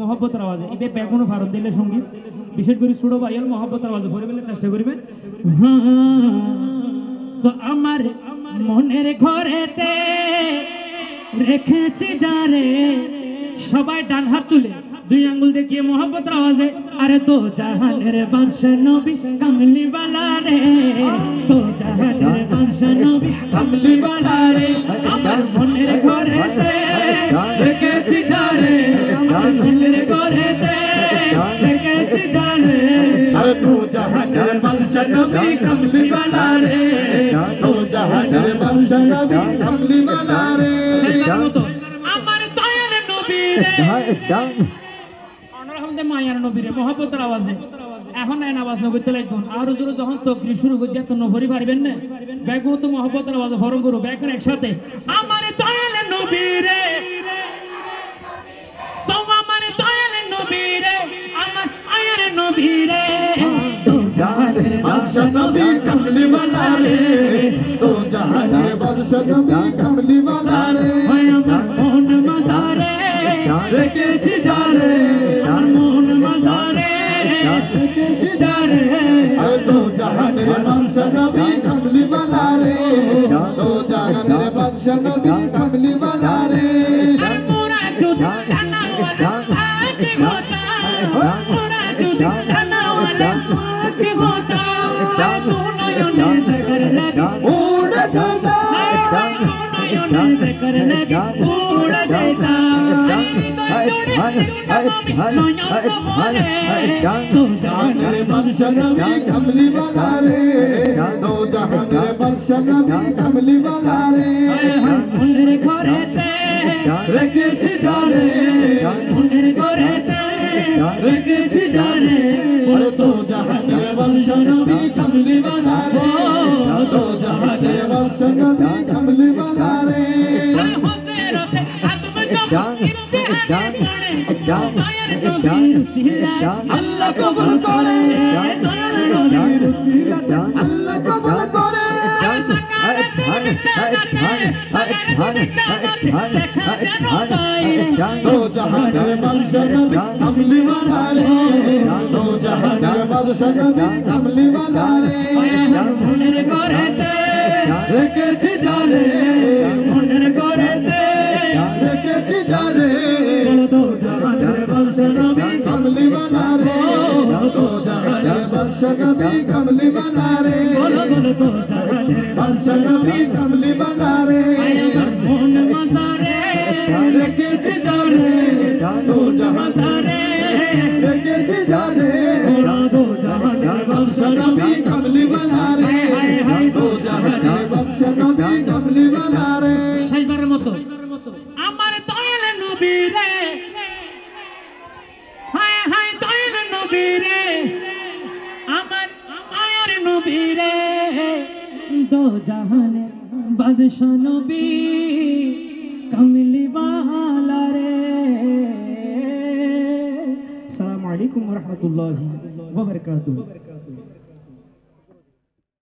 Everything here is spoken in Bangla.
মহব্বতের আওয়াজে এবে বেগুনো ভারত দিলে সঙ্গীত বিশেষ করে ছোট ভাইয়ের মহব্বতের আওয়াজে পড়ে ফেলে চেষ্টা করিবেন। তো আমার মনের ঘরেতে রেখেছি যারে, সবাই ডান হাত তুলে দুই আঙ্গুল দেখিয়ে মহব্বতের আওয়াজে, আরে তো জাহানের বাদশা নবী কামলি वाला রে, তো জাহানের বাদশা নবী কামলি वाला রে, আমার মনের ঘরেতে রেখেছি যারে, আমার মনের ঘরেতে রেখেছি যারে, अरे तू जहानेर बादशाह नबी कमली वाला रे, तू जहानेर बादशाह नबी कमली वाला रे। আমার দয়াল নবী রে, অনরহমতে মায়ার নবী রে, মহব্বতের আওয়াজে এখন না আওয়াজ নবী তো লাগুন আর জোরে যখন তকরির শুরু করছে তো নভরি পারবেন না, বেগুন তো মহব্বতের আওয়াজে ফরম করো বেগুন একসাথে, আমার দয়াল নবী রে, তো আমার দয়াল নবী রে, আমার আয়ার নবী রে, তো जहानेर बादशाह नबी कमली वाला रे, तू जहानेर बादशाह नबी कमली वाला रे। আমার মন মাঝারে রেখেছি যারে, আমার মন মাঝারে রেখেছি যারে, अरे तू जहानेर बादशाह नबी कमली वाला रे, तू जहानेर बादशाह नबी कमली वाला रे। আর মোরা যদি ডানাওয়ালা আঁখি হতা, মোরা যদি ডানাওয়ালা আঁখি হতা, তু নয়নে দেখর লাগি উড় যেতা, তু নয়নে দেখর লাগি উড় যেতা, তু जहानेर बादशाह नबी कमली वाला रे, तू जहानेर बादशाह नबी कमली वाला रे। মনের ঘরেতে রেখেছি যারে, মনের ঘরেতে রেখেছি যারে, अरे तू जहानेर बादशाह नबी कमली वाला रे, तू जहानेर बादशाह नबी कमली वाला रे। হযরতে আদম যখন ইমতিহান করে, দয়ার নবীর উসিলায় अल्लाह कबूल करे, দয়ার নবীর উসিলায় अल्लाह कबूल करे। तो जहानेर बादशाह नबी कमली वाला रे, तो जहानेर बादशाह नबी कमली वाला रे। মনের ঘরেতে রেখেছি যারে, মনের ঘরেতে রেখেছি যারে, তো জাহানের বাদশা নবী कमली वाला रे, तो जहानेर बादशाह नबी कमली वाला रे। বলো বলো তো জাহানের बादशाह नबी कमली वाला रे, মন মাঝারে রেখেছি যারে, तो মাঝারে রেখেছি যারে, তো জাহানের बादशाह नबी कमली वाला रे, तो जहानेर बादशाह नबी कमली वाला रे। শেষবারের মতো আমার দয়াল নবী রে, হায় হায় দয়াল নবী রে, আমার আয়ার নবী রে, দো জাহানের বাদশা নবী কামলি ওয়ালা রে। আসসালামু আলাইকুম ওয়া রাহমাতুল্লাহি ওয়া বারাকাতুহু।